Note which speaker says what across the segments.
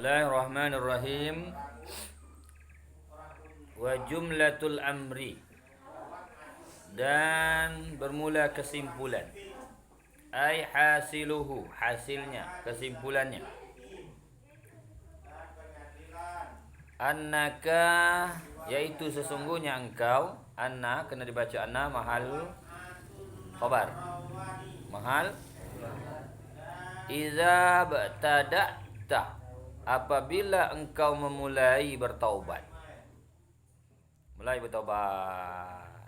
Speaker 1: Bismillahirrahmanirrahim. Wa jumlatul amri, dan bermula kesimpulan. Ai hasiluhu, hasilnya, kesimpulannya. Annaka, yaitu sesungguhnya engkau. Anna kena dibaca anna mahal khabar. Mahal iza ba'tada'ta, apabila engkau memulai bertaubat. Mulai bertaubat.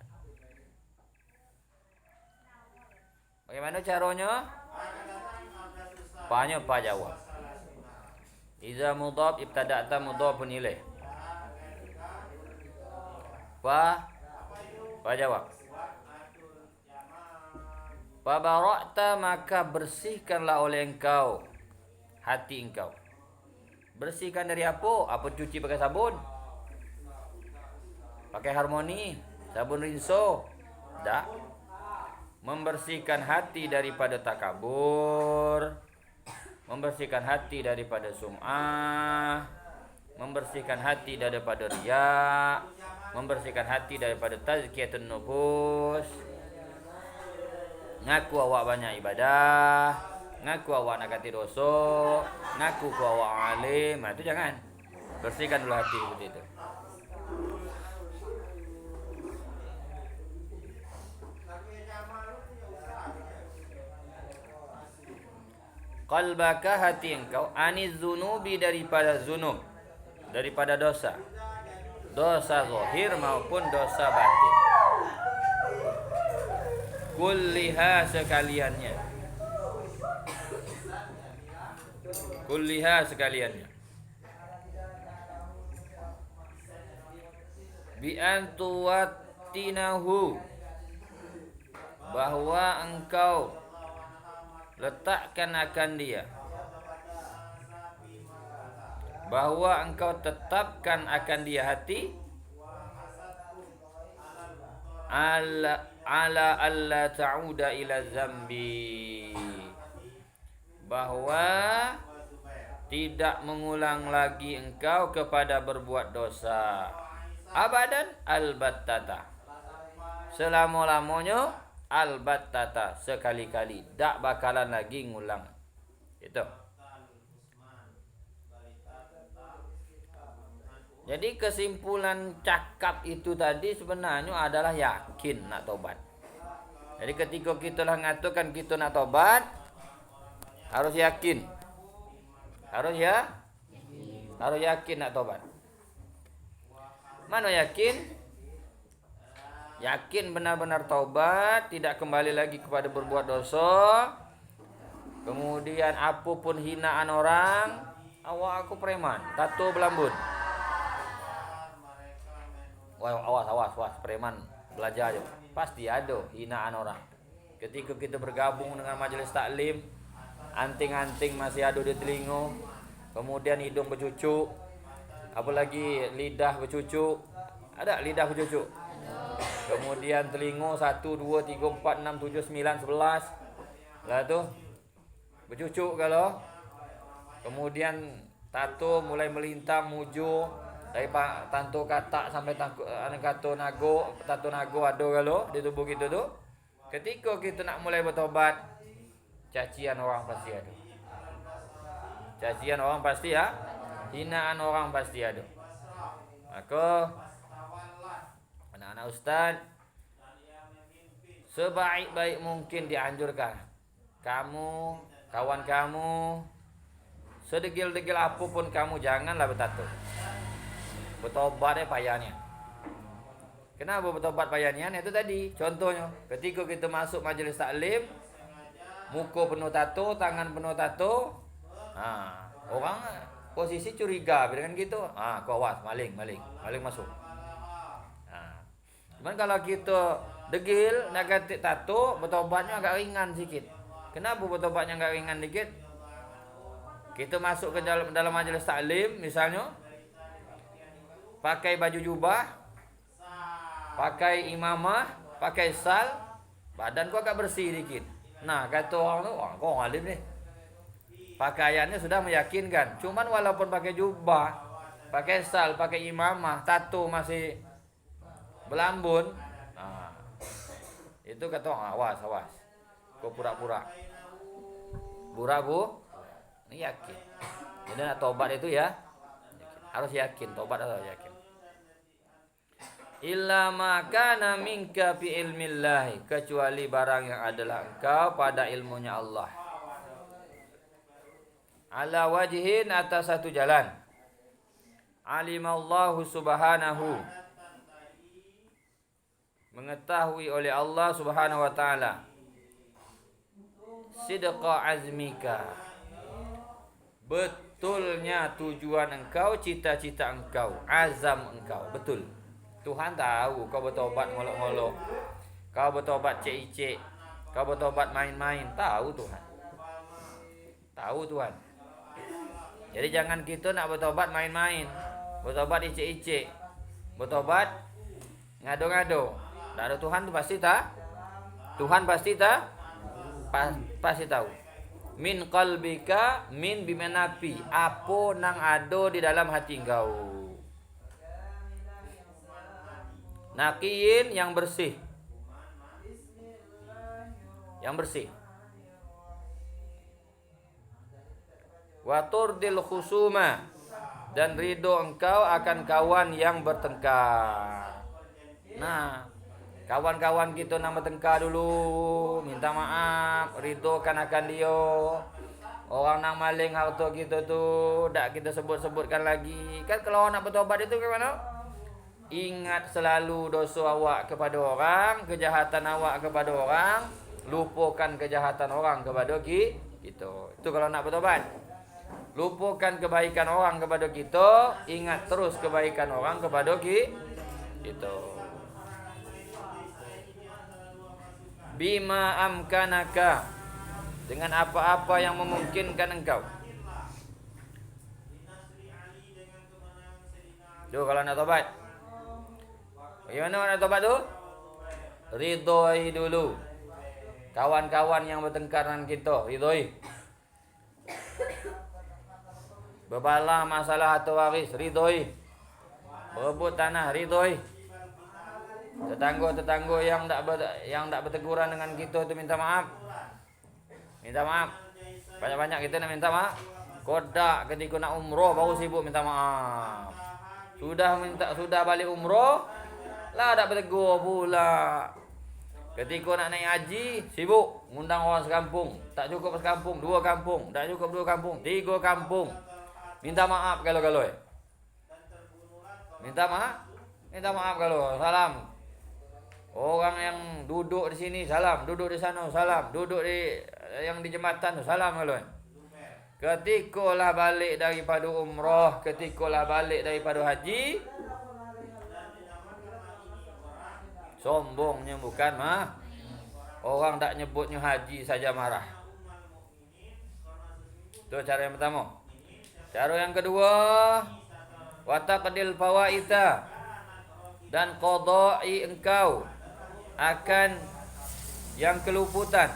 Speaker 1: Bagaimana caranya? Panya pa jawab. Iza mudhaf ibtada'ta mudhafun ilaih. Pa jawab. Fa bara'ta, maka bersihkanlah oleh engkau hati engkau. Bersihkan dari apa? Apa cuci pakai sabun? Pakai harmoni, sabun rinso? Tak. Membersihkan hati daripada takabur, membersihkan hati daripada sum'ah, membersihkan hati daripada riya, membersihkan hati daripada tazkiyatun nufus. Ngaku awak banyak ibadah, ngaku awak nak ganti dosa, ngaku awak alim. Itu jangan. Bersihkan dulu hati seperti itu. Qalbaka, hati engkau, aniz zunubi, daripada zunub, daripada dosa. Dosa zahir maupun dosa batin. Kulliha, sekaliannya. Kulliha, sekaliannya. Bi antuwattinahu, bahwa engkau letakkan akan dia, bahwa engkau tetapkan akan dia hati, ala alla ta'uda ila zambi, bahwa tidak mengulang lagi engkau kepada berbuat dosa. Abadan albattata, selama-lamanya. Albattata, sekali-kali, tak bakalan lagi ngulang. Itu. Jadi kesimpulan cakap itu tadi sebenarnya adalah yakin nak tobat. Jadi ketika kita lah ngatakan kita nak tobat, harus yakin. Harus yakin nak tobat. Mana yakin? Yakin benar-benar taubat, tidak kembali lagi kepada berbuat dosa. Kemudian apapun hinaan orang, awak aku preman, tato belambun. Wah, awas, preman, belajar aja. Pasti ada hinaan orang. Ketika kita bergabung dengan majelis taklim, anting-anting masih ada di telinga, kemudian hidung bercucuk, apalagi lidah bercucuk. Ada lidah bercucuk. Kemudian telinga 1, 2, 3, 4, 6, 7, 9, 11. Lah tu bercucuk kalau. Kemudian tato mulai melintam muju dari tanto katak sampai tato nago ada kalau di tubuh kita tu. Ketika kita nak mulai bertobat, cacian orang pasti ada. Cacian orang pasti ya. Hinaan orang pasti ada. Maka anak-anak ustaz, sebaik-baik mungkin dianjurkan kamu, kawan kamu, sedegil-degil apapun kamu, janganlah bertato. Bertobat payahnya. Kenapa bertobat payahnya? Itu tadi contohnya, ketika kita masuk majelis taklim, muka penuh tato, tangan penuh tato, orang posisi curiga dengan gitu. Kau awas, maling masuk. Cuman kalau kita degil nak ganti tato, bertobatnya agak ringan sikit. Kenapa bertobatnya agak ringan sikit? Kita masuk ke dalam majelis taklim misalnya, pakai baju jubah, pakai imamah, pakai sal, badan kau agak bersih sikit. Nah, kata orang tu, kau alim ni. Pakaiannya sudah meyakinkan. Cuman walaupun pakai jubah, pakai sal, pakai imamah, tato masih belambun, nah, itu kata awas. Kau pura-pura. Buraku, ini yakin. Jadi nak tobat itu ya harus yakin, tobat harus yakin. Illa ma kana minka fi ilmillahi, kecuali barang yang adalah engkau pada ilmunya Allah. Ala wajhin, atas satu jalan. Alimallahu subhanahu, mengetahui oleh Allah subhanahu wa ta'ala. Sidqa azmika, betulnya tujuan engkau, cita-cita engkau, azam engkau, betul. Tuhan tahu kau bertobat ngolok-ngolok, kau bertobat cek-cek, kau bertobat main-main, tahu Tuhan. Tahu Tuhan. Jadi jangan kita nak bertobat main-main, bertobat icek-icek, bertobat ngado-ngado. Tak ada Tuhan tu pasti tak? Tuhan pasti tak? Pasti tahu. Min qalbika, min bimenapi, apa nang ado di dalam hati engkau. Naqiyin, yang bersih. Yang bersih. Wa turdil khusuma, dan ridho engkau akan kawan yang bertengkar. Nah, kawan-kawan kita nak bertengkar dulu, minta maaf, ridhokan akan dia. Orang nak maling harta kita tu, tak kita sebut-sebutkan lagi. Kan kalau nak bertobat itu ke mana? Ingat selalu dosa awak kepada orang, kejahatan awak kepada orang, lupakan kejahatan orang kepada kita. Itu kalau nak bertobat. Lupakan kebaikan orang kepada kita, ingat terus kebaikan orang kepada kita. Bima amkanaka, dengan apa-apa yang memungkinkan engkau. Tuh kalau nak tobat, bagaimana nak tobat tu? Ridhoi dulu kawan-kawan yang bertengkar dengan kita, ridhoi. Berbalah masalah harta waris, ridhoi. Berebut tanah, ridhoi. Tetangga-tetangga yang tak berteguran dengan kita tu minta maaf. Minta maaf. Banyak-banyak kita nak minta maaf. Kodak ketika nak umrah baru sibuk minta maaf. Sudah balik umrah lah tak bertegur pula. Ketika nak naik haji sibuk ngundang orang sekampung. Tak cukup sekampung, 2 kampung. Tak cukup 2 kampung, 3 kampung. Minta maaf kalau minta maaf kalau salam. Orang yang duduk di sini salam, duduk di sana salam, duduk yang di jembatan salam kalau. Ketikalah balik daripada umrah, ketikalah balik daripada haji, sombongnya bukan mah. Orang tak nyebutnya haji saja marah. Itu cara yang pertama. Cara yang kedua, wa taqdil fawaita, dan qada'i engkau akan yang keluputan.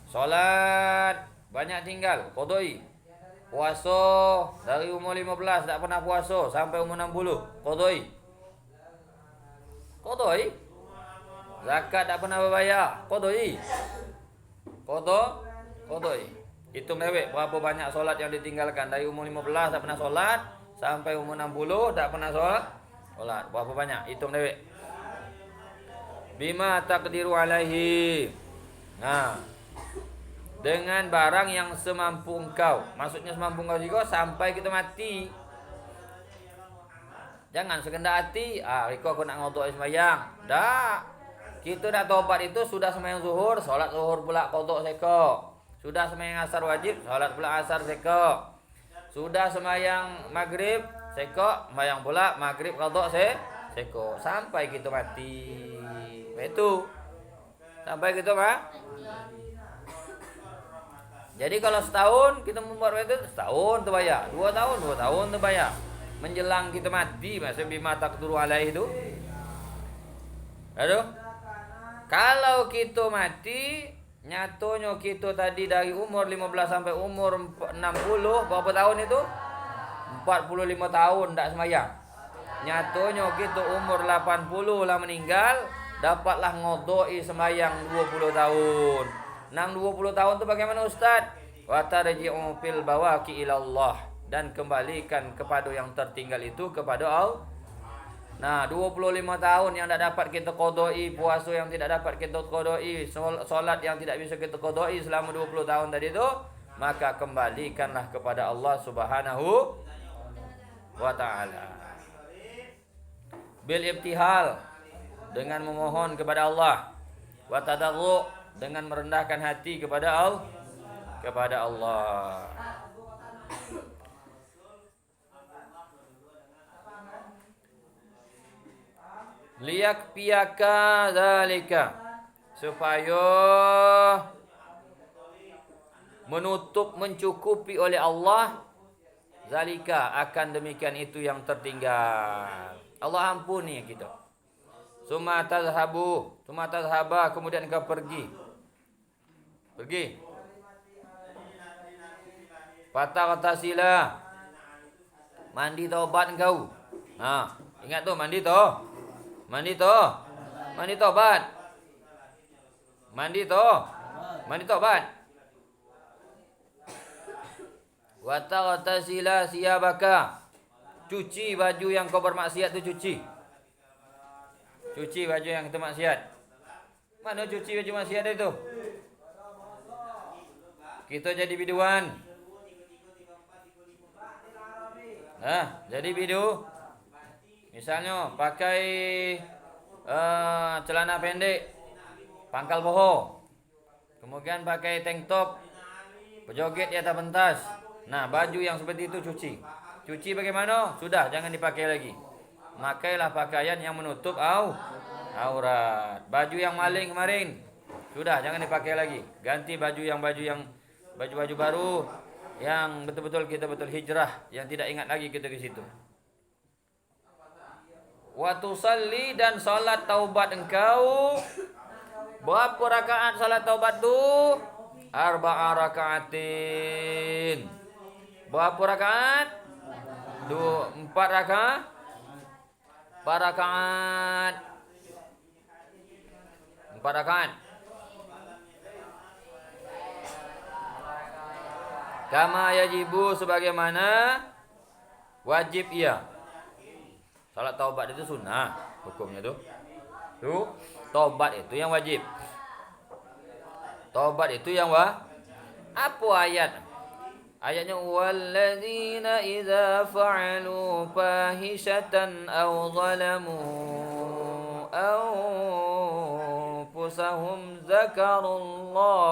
Speaker 1: Solat banyak tinggal, qada'i. Puasa dari umur 15 tak pernah puasa sampai umur 60, qada'i. Qada'i. Zakat tak pernah berbayar, qada'i. Qada'i. Hitung dewek berapa banyak solat yang ditinggalkan. Dari umur 15 tak pernah solat sampai umur 60 tak pernah solat. Berapa banyak? Hitung dewek. Bima taqdiru alaihi. Nah, dengan barang yang semampu engkau. Maksudnya semampu engkau juga sampai kita mati. Jangan sekendak hati, riko aku nak ngodok sembahyang. Dah. Kita nak tobat itu sudah sembahyang zuhur, solat zuhur pula qada seko. Sudah sembahyang asar wajib, solat pula asar seko. Sudah sembahyang maghrib seko, sembahyang pula maghrib qada seko sampai kita mati. Itu sampai kita Jadi kalau setahun kita membuat itu, setahun terbayar, 2 tahun terbayar. Menjelang kita mati, maksudnya bima taqduru alaihi itu. Aduh. Kalau kita mati Nyatonya kita tadi dari umur 15 sampai umur 60, berapa tahun itu? 45 tahun tak semayang. Nyatonya kita umur 80 lah meninggal, dapatlah ngodoi semayang 20 tahun. Nang 20 tahun itu bagaimana Ustaz? Wa tarji'u fil bawaqi ilallah, dan kembalikan kepada yang tertinggal itu kepada Allah. Nah, 25 tahun yang tidak dapat kita qodoi, puasa yang tidak dapat kita qodoi, solat yang tidak bisa kita qodoi selama 20 tahun tadi itu, maka kembalikanlah kepada Allah Subhanahu wa taala. Bil ibtihal, dengan memohon kepada Allah, wa tadarru, dengan merendahkan hati kepada Allah. Liyakfiyaka zalika, supaya mencukupi oleh Allah zalika, akan demikian itu yang tertinggal. Allah ampuni kita. Summa tazhaba, kemudian kau pergi. Fataghtasila, mandi taubat engkau. Nah, ingat tuh mandi tobat. Mandi tobat. Wa taghtasila siyabaka, cuci baju yang kau bermaksiat itu, cuci baju yang itu maksiat. Mana cuci baju maksiat itu? Kita jadi biduan. Nah, jadi bidu. Misalnya pakai celana pendek, pangkal boho, kemudian pakai tank top, berjoget di atas pentas. Nah, baju yang seperti itu cuci bagaimana? Sudah, jangan dipakai lagi. Makailah pakaian yang menutup aurat. Baju yang maling kemarin, sudah, jangan dipakai lagi. Ganti baju baru yang betul-betul kita hijrah, yang tidak ingat lagi kita ke situ. Wa tusalli, dan salat taubat engkau. Berapa rakaat salat taubat tu? 4 rakaatin. Berapa rakaat? 4 rakaat. 4 rakaat. 4 rakaat. Kama yajibu, sebagaimana wajib ia. Salat taubat itu sunnah hukumnya tuh. Taubat itu yang wajib. Apa ayat? Ayatnya walladzina idza fa'alu fahishatan aw zalamu anfusahum zakarullah.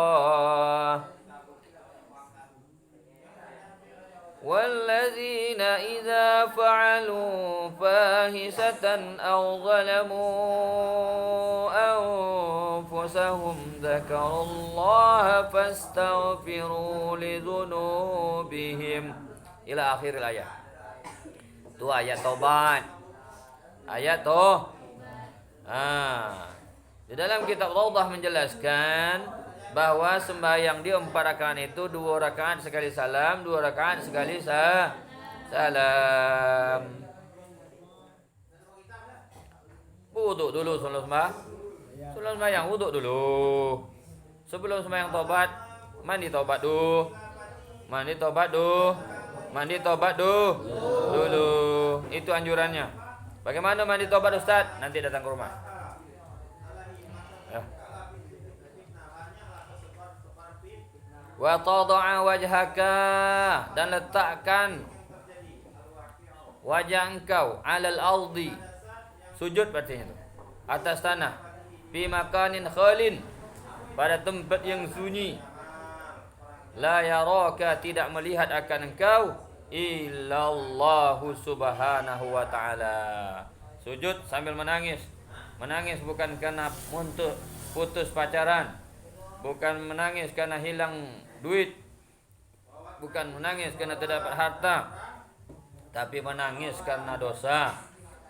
Speaker 1: والذين إذا فعلوا فاحشة أو ظلموا أنفسهم ذكروا الله فاستغفروا لذنوبهم إلى آخر الآية. Itu ayat taubat. Di dalam kitab Rawdah menjelaskan bahwa sembahyang di 4 rakaat itu 2 rakaat sekali salam, 2 rakaat sekali salam. Wuduk dulu sebelum sembahyang, wuduk dulu. Sebelum sembahyang taubat, mandi taubat dulu. Itu anjurannya. Bagaimana mandi taubat Ustaz? Nanti datang ke rumah. Wa tada'a wajhaka, dan letakkan wajah engkau alal ardi, sujud artinya itu, atas tanah, fi makanin khalin, pada tempat yang sunyi, la yaraka, tidak melihat akan engkau, illallahu subhanahu wa ta'ala. Sujud sambil menangis bukan karena untuk putus pacaran, bukan menangis karena hilang duit, bukan menangis karena terdapat harta, tapi menangis karena dosa,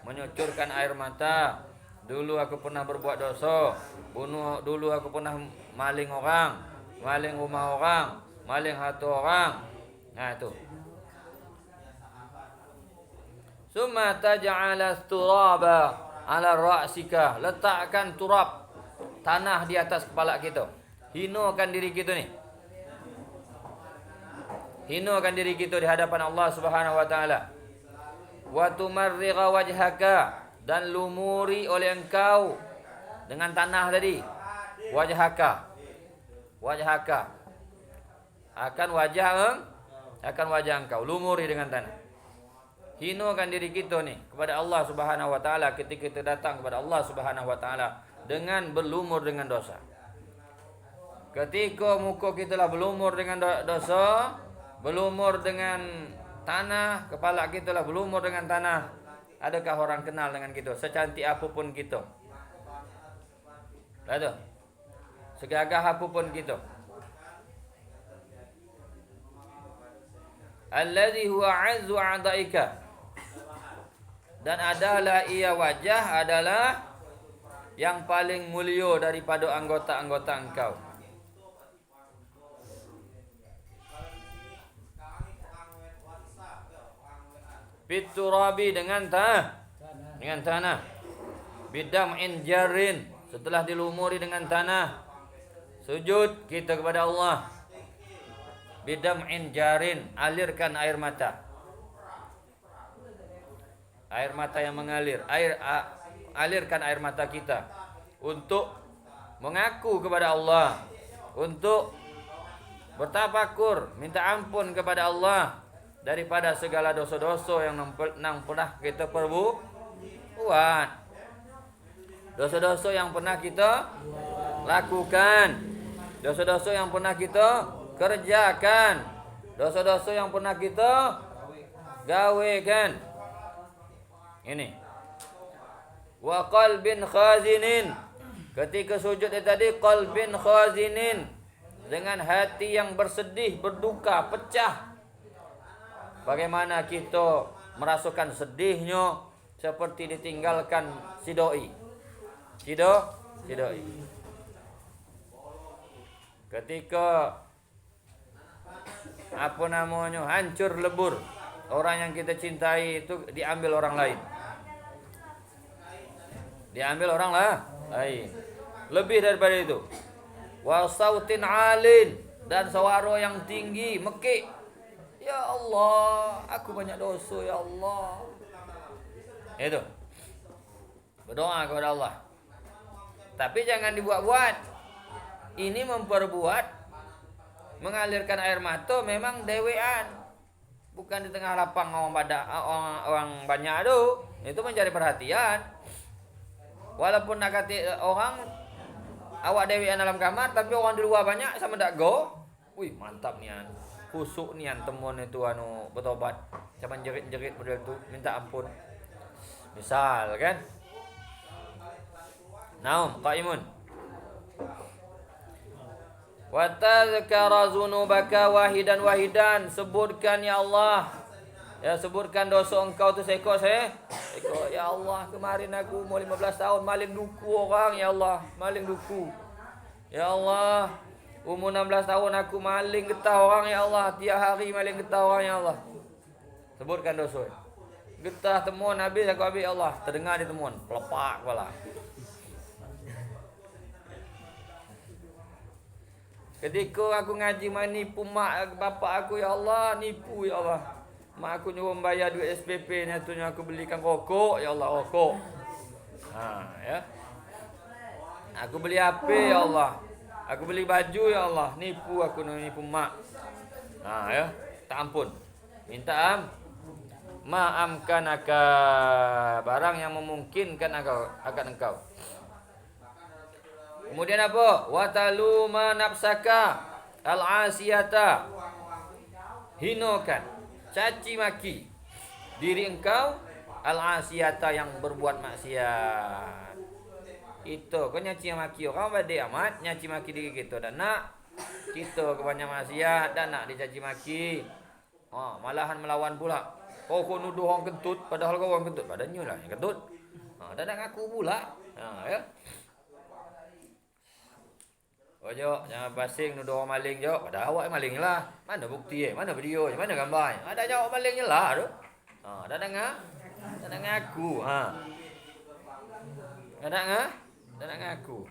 Speaker 1: mencucurkan air mata. Dulu aku pernah berbuat dosa, dulu aku pernah maling orang, maling rumah orang, maling harta orang. Nah itu. Summa taj'ala turaba ala ra'sika, letakkan turab, tanah di atas kepala kita. Hinakan diri kita ni. Hinakan diri kita di hadapan Allah Subhanahu wa taala. Wa tumarrigha wajhaka, dan lumuri oleh engkau dengan tanah tadi. Wajhaka akan wajah engkau, lumuri dengan tanah. Hinakan diri kita ni kepada Allah Subhanahu wa taala ketika kita datang kepada Allah Subhanahu wa taala dengan berlumur dengan dosa. Ketika muka kita lah berlumur dengan dosa, berlumur dengan tanah, kepala kita lah berlumur dengan tanah, adakah orang kenal dengan kita secantik apapun kita? Ada. Segagah apapun kita. Alladhi huwa 'azzu 'adaika, dan adalah ia wajah adalah yang paling mulia daripada anggota-anggota engkau. Biturabi, dengan tanah. Bidam'in jarin, setelah dilumuri dengan tanah, sujud kita kepada Allah. Bidam'in jarin, alirkan air mata. Air mata yang mengalir, alirkan air mata kita untuk mengaku kepada Allah, untuk bertafakur, minta ampun kepada Allah daripada segala dosa-dosa yang pernah kita perbuat, dosa-dosa yang pernah kita lakukan, dosa-dosa yang pernah kita kerjakan, dosa-dosa yang pernah kita gawekan. Ini. Wa qalbin khazinin, ketika sujud tadi qalbin khazinin, dengan hati yang bersedih, berduka, pecah. Bagaimana kita merasakan sedihnya seperti ditinggalkan si doi. Ketika hancur lebur, orang yang kita cintai itu diambil orang lain. Lebih daripada itu. Wa sautin alin, dan suara yang tinggi, mekik. Ya Allah, aku banyak dosa ya Allah. Itu. Berdoa kepada Allah. Tapi jangan dibuat-buat. Ini memperbuat, mengalirkan air mata memang dewean. Bukan di tengah lapang orang banyak tu. Itu mencari perhatian. Walaupun nak kata orang awak dewean dalam kamar, tapi orang di luar banyak sama dak go. Wih, mantap nian. Kusuk nian temuan itu bertobat. Macam jerit-jerit model tu, minta ampun. Misal kan? Naum qaimun. Wa tadhkara dzunubaka wahidan, sebutkan ya Allah. Ya, sebutkan dosa engkau tu seko. Ya Allah, kemarin aku mau 15 tahun maling duku orang, ya Allah, maling duku. Ya Allah, umur 16 tahun aku maling getah orang, ya Allah, tiap hari maling getah orang, ya Allah. Sebutkan dosa. Getah temuan habis aku habis, ya Allah, terdengar di temuan, pelepak kepala. Ketika aku ngaji main nipu mak bapak aku, ya Allah, nipu ya Allah. Mak aku nyuruh bayar duit SPP ni, tu aku belikan rokok, ya Allah, rokok. Ya. Aku beli HP, ya Allah. Aku beli baju, ya Allah. Nipu aku, nipu mak. Ya. Tak ampun. Minta ma'amkanaka, barang yang memungkinkan akan engkau. Kemudian apa? Wataluma nafsaka al-asiyata, hinakan, caci maki diri engkau al-asiyata, yang berbuat maksiat. Itu kau nyaci maki orang badai amat, nyaci maki diri kita, dan nak kita kebanyak maksiat, dan nak dicaci maki. Malahan melawan pula. Kau nuduh orang kentut, padahal kau orang kentut, badannya lah yang kentut. Dan nak ngaku pula. Ya. Oh Jok, jangan basing nuduh orang maling Jok. Pada awak maling lah. Mana bukti mana video mana gambar? Ada jawab malingnya lah tu. Ha, dah dengar? Dah dengar aku. Ha. Dah dengar? Dah dengar aku.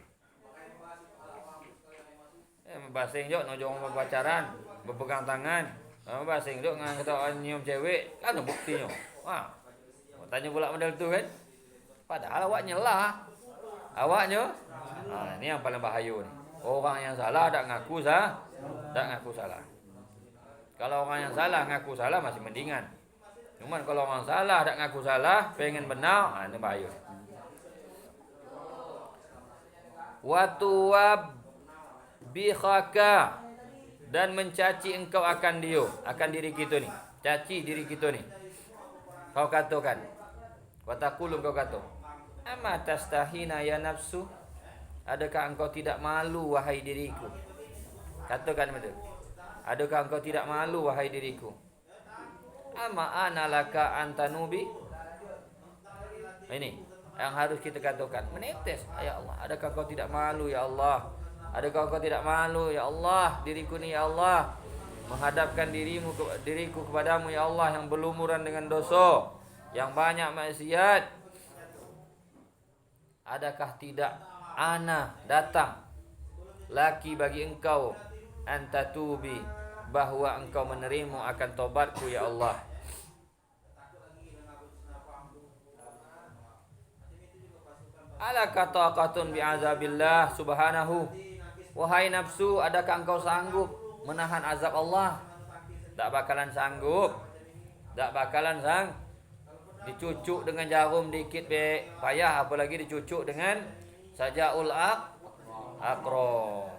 Speaker 1: Basing Jok nuduh orang pacaran, berpegang tangan. Basing Jok dengan kata orang nyium cewek, kan buktinya. Ha. Tanya pula model tu kan. Padahal awaknya lah. Awaknya. Ha, ni yang paling bahaya ni. Orang yang salah tak ngaku salah. Kalau orang yang salah ngaku salah masih mendingan. Cuman kalau orang salah tak ngaku salah, pengen benar, ini bahaya. Wa tuwab bikhaka, dan mencaci engkau akan diri kita ni. Caci diri kita ni. Kau katakan. Wa taqulu, kau kata. Amma tastahina ya nafsu? Adakah engkau tidak malu wahai diriku? Katakan betul. Adakah engkau tidak malu wahai diriku? Ama ana laka antanubi? Ini yang harus kita katakan. Menetes, ya Allah. Adakah engkau tidak malu ya Allah? Adakah engkau tidak malu ya Allah? Diriku ni ya Allah. Menghadapkan diriku kepadamu ya Allah, yang berlumuran dengan dosa, yang banyak maksiat. Adakah tidak ana datang laki bagi engkau antatubi, bahwa engkau menerima akan tobatku ya Allah. Alaka taqatun bi'azabillah subhanahu. Wahai nafsu, adakah engkau sanggup menahan azab Allah? Tak bakalan sanggup. Tak bakalan dicucuk dengan jarum dikit be payah, apalagi dicucuk dengan sajaul akro.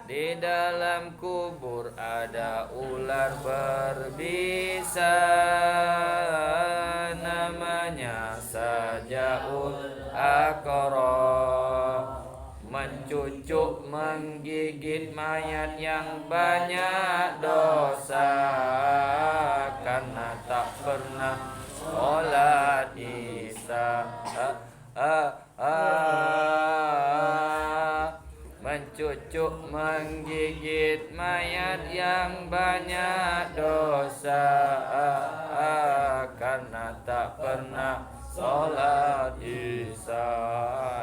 Speaker 1: Di dalam kubur ada ular berbisa, namanya sajaul akro. Mencucuk menggigit mayat yang banyak dosa, karena tak pernah sholat isya. Mencucuk menggigit mayat yang banyak dosa, karena tak pernah sholat isya.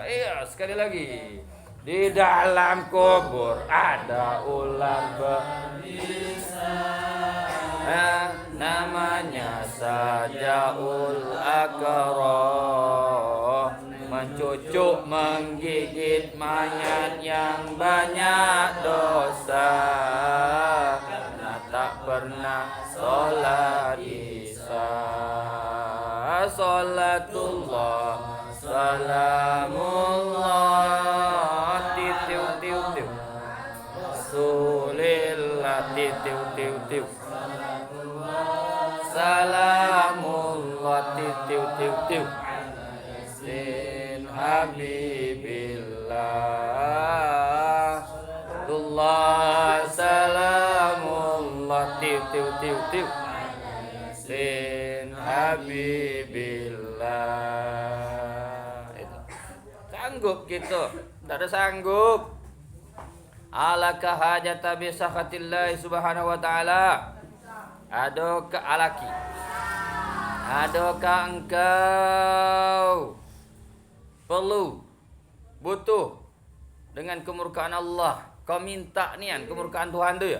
Speaker 1: Iya, sekali lagi. Di dalam kubur ada ular berbisa, namanya sajaul akro. Mencucuk menggigit mayat yang banyak dosa, karena tak pernah sholat isya. Salatullah salamullah titiu tiu tiu Rasulillah titiu tiu tiu salamullah titiu tiu tiu sin habibillah Allah salamullah titiu tiu tiu sin habibillah. Sanggup kita, tak ada sanggup. Alaka hajata bisakhatillah subhanahu wa ta'ala. Adakah alaki? Adakah engkau perlu, butuh dengan kemurkaan Allah? Kau minta nian kemurkaan Tuhan tu ya?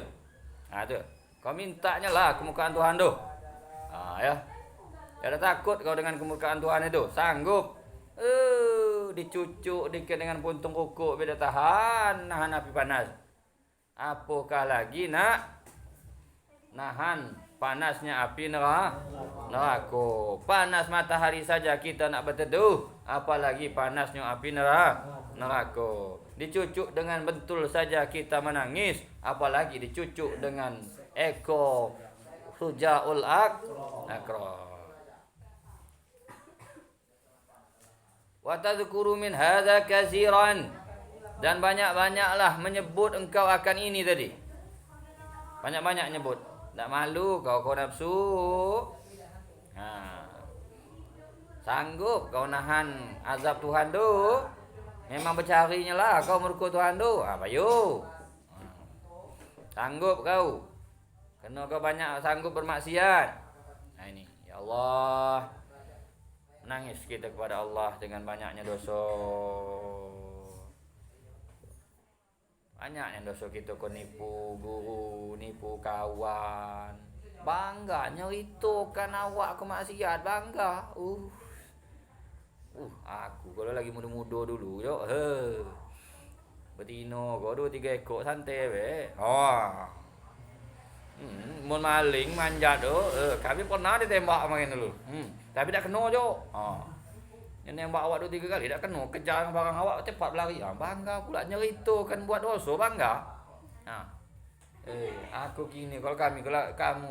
Speaker 1: Ha tu. Kau mintanya lah kemurkaan Tuhan tu. Ha ya. Jangan takut kau dengan kemurkaan Tuhan itu. Sanggup. Dicucuk dikit dengan puntung kuku beda tahan nahan api panas. Apakah lagi nak nahan panasnya api neraka. Panas matahari saja kita nak berteduh, apalagi panasnya api neraka. Dicucuk dengan bentul saja kita menangis, apalagi dicucuk dengan eko sujaul akro. Wa tadhkuru min hadza katsiran, dan banyak-banyaklah menyebut engkau akan ini tadi. Banyak-banyak nyebut. Tak malu kau nafsu. Ha. Sanggup kau nahan azab Tuhan tu? Memang bercarinya lah kau merukuk Tuhan tu. Payo. Sanggup kau. Kena kau banyak sanggup bermaksiat. Nah ini, ya Allah. Nangis kita kepada Allah dengan banyaknya dosa. Banyaknya dosa kita, kau nipu guru, nipu kawan. Bangganya itu kan awak ke maksiat, bangga. Aku kalau lagi muda-muda dulu yo. Betino kau 2-3 ekor santai be. Mun maling manjat tu, kami pernah ditembak main dulu. Tapi tak kena jo. Yang nembak awak 2-3 kali tak kena, kejar barang awak cepat berlari. Bangga pula nyerita kan buat dosa, bangga. Aku kini kalau kami kalau kamu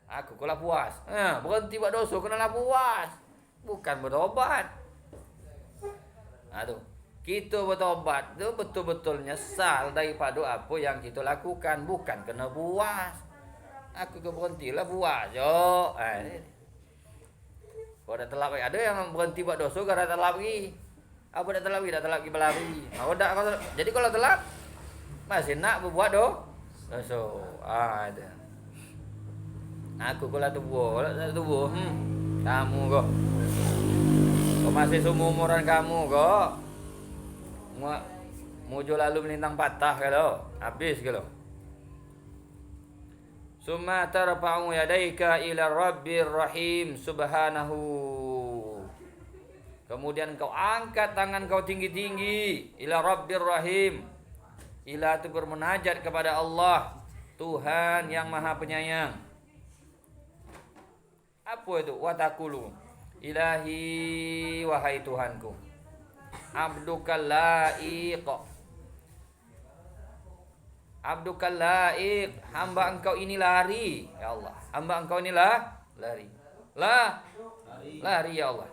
Speaker 1: aku kalau puas. Berhenti buat dosa kenalah puas. Bukan bertobat. Tu. Kita bertobat tu betul-betul nyesal daripada apa yang kita lakukan, bukan kena puas. Aku ke berhentilah puas jo. Kau dah telap lagi. Ada yang berhenti buat dosa gara telap lagi. Apa dah telap lagi? Dah telap lagi berlari. Jadi kalau telap masih nak berbuat dosa. Ada. Aku kalau tubuh, kamu kok. Kau masih seumuran kamu kok. Mujo lalu melintang patah kalau. Habis kalau. Summa tarfa'u yadaika ila Rabbir Rahim subhanahu. Kemudian kau angkat tangan kau tinggi-tinggi ila Rabbir Rahim. Ila itu bermunajat kepada Allah, Tuhan yang Maha Penyayang. Apa itu? Wa taqulu Ilahi, wahai Tuhanku, abdukal laiq, hamba engkau ini lari, ya Allah. Hamba engkau ini lari ya Allah.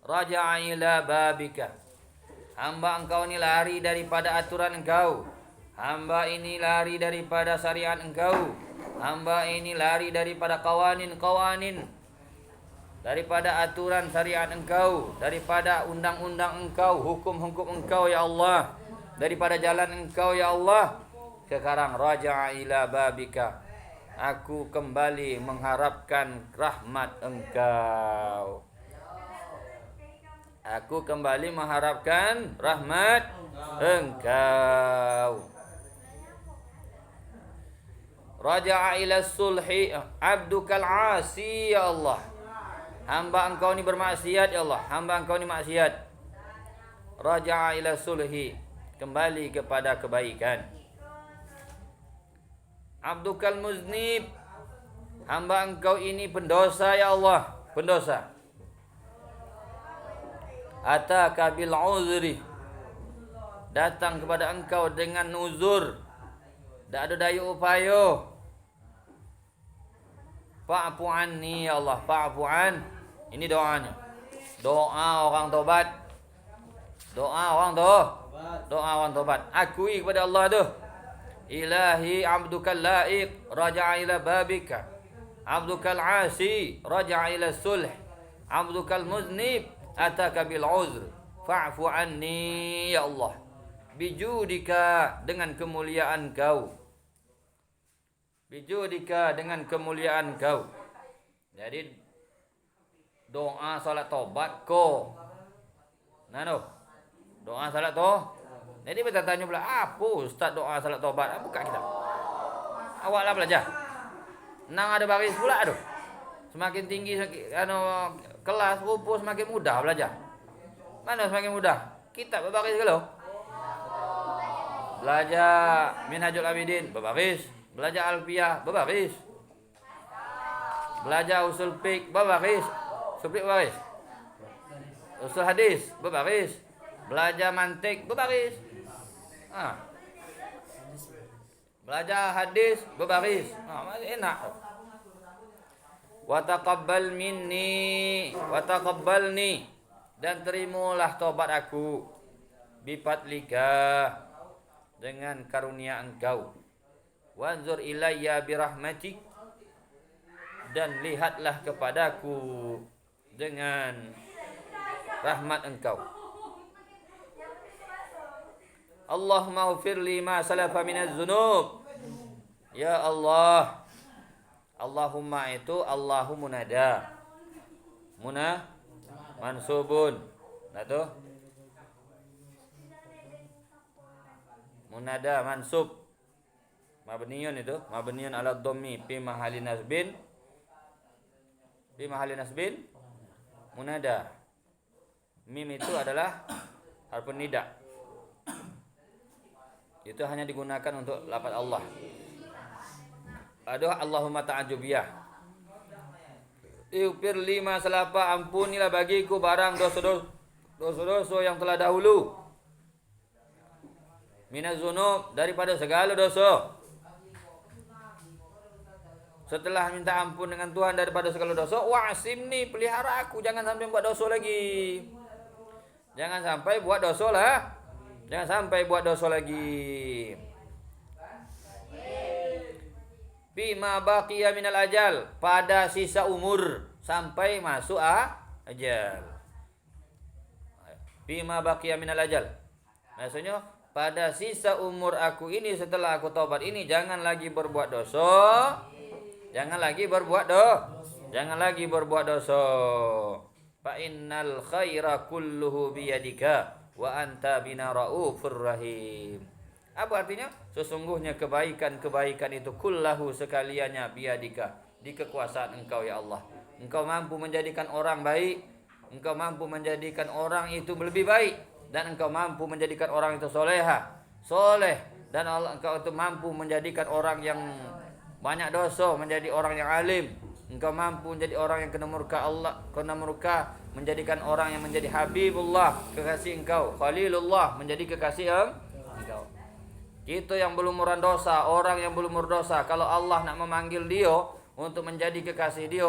Speaker 1: Raja'a ila babika, hamba engkau ini lari daripada aturan engkau. Hamba ini lari daripada syariat engkau. Hamba ini lari daripada kawanin, daripada aturan syariat engkau, daripada undang-undang engkau, hukum-hukum engkau ya Allah, daripada jalan engkau ya Allah. Sekarang raja'a ila babika, aku kembali mengharapkan rahmat engkau. Aku kembali mengharapkan rahmat engkau. Raja'a ila sulhi abdukal asi ya Allah. Hamba engkau ni bermaksiat ya Allah. Hamba engkau ni maksiat. Raja'a ila sulhi, kembali kepada kebaikan. Abdukal muznib, hamba engkau ini pendosa ya Allah, pendosa. Ataka bil uzri, datang kepada engkau dengan uzur, tak ada daya upaya. Fa'fu anni ya Allah, fa'fu an. Ini doanya. Doa orang tobat. Doa orang tobat. Akui kepada Allah tu. Ilahi abdukal laiq, raja'a ila babika. Abdukal asi, raja'a ila sulh. Abdukal muznib, ataka bil uzr. Fa'fu anni ya Allah. Bijudika, dengan kemuliaan kau. Bijudika, dengan kemuliaan kau. Jadi doa salat tobat ko. Doa salat Jadi kita tanya pula, apa ustaz doa salat tobat? Buka kita. Awaklah belajar. Nang ada baris pula tu. Semakin tinggi kelas rupa semakin mudah belajar. Mana semakin mudah? Kitab berbaris kalau. Belajar Minhajul Abidin berbaris. Belajar Alfiyah berbaris. Belajar usul fiqh berbaris. Usul fiqh berbaris. Usul hadis berbaris. Belajar mantik berbaris. Belajar hadis berbaris. Masih enak. Wa taqabbal minni wa taqabbalni, dan terimalah taubat aku. Bifadlika, dengan karunia engkau. Wanzur ilayya birahmatik, dan lihatlah kepadaku dengan rahmat Engkau. Allahumma ighfir li ma salafa minaz dzunub. Ya Allah. Allahumma itu Allahu munada. Mansubun. Nah tuh. Munada mansub. Mabniyun itu, mabniyun ala dhammi fi mahalli nasbin. Fi mahalli nasbin munada. Mim itu adalah harfun nida. Itu hanya digunakan untuk lafaz Allah. Aduh Allahumma ta'ajubiyah. Ighfir lima salafa, ampunilah bagiku barang dosa-dosa yang telah dahulu. Minaz dzunub, daripada segala dosa. Setelah minta ampun dengan Tuhan daripada segala dosa, wa'asimni, pelihara aku, jangan sampai buat dosa lagi. Jangan sampai buat dosa lah. Jangan sampai buat dosa lagi. Bima baqiya minal ajal, pada sisa umur sampai masuk ajal. Bima baqiya minal ajal. Maksudnya pada sisa umur aku ini setelah aku taubat ini jangan lagi berbuat dosa. Jangan lagi berbuat dosa. Fa innal khaira kulluhu biyadika wa anta bina raufur rahim. Apa artinya? Sesungguhnya kebaikan itu kullahu sekaliannya biyadika, di kekuasaan Engkau ya Allah. Engkau mampu menjadikan orang baik, Engkau mampu menjadikan orang itu lebih baik, dan Engkau mampu menjadikan orang itu soleh, dan Allah Engkau itu mampu menjadikan orang yang banyak dosa menjadi orang yang alim. Engkau mampu menjadi orang yang kena murka Allah, menjadikan orang yang menjadi Habibullah, kekasih Engkau, Khalilullah, menjadi kekasih Engkau. Kita yang belum berdosa, orang yang belum berdosa, kalau Allah nak memanggil dia untuk menjadi kekasih dia,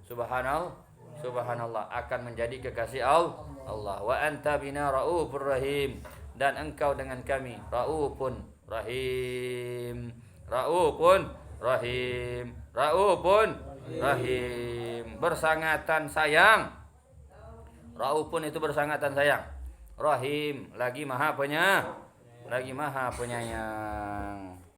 Speaker 1: subhanallah akan menjadi kekasih Allah. Wa anta bina raufur rahim, dan Engkau dengan kami raufun rahim. Bersangatan sayang. Raufun itu bersangatan sayang. Rahim lagi maha penyayang.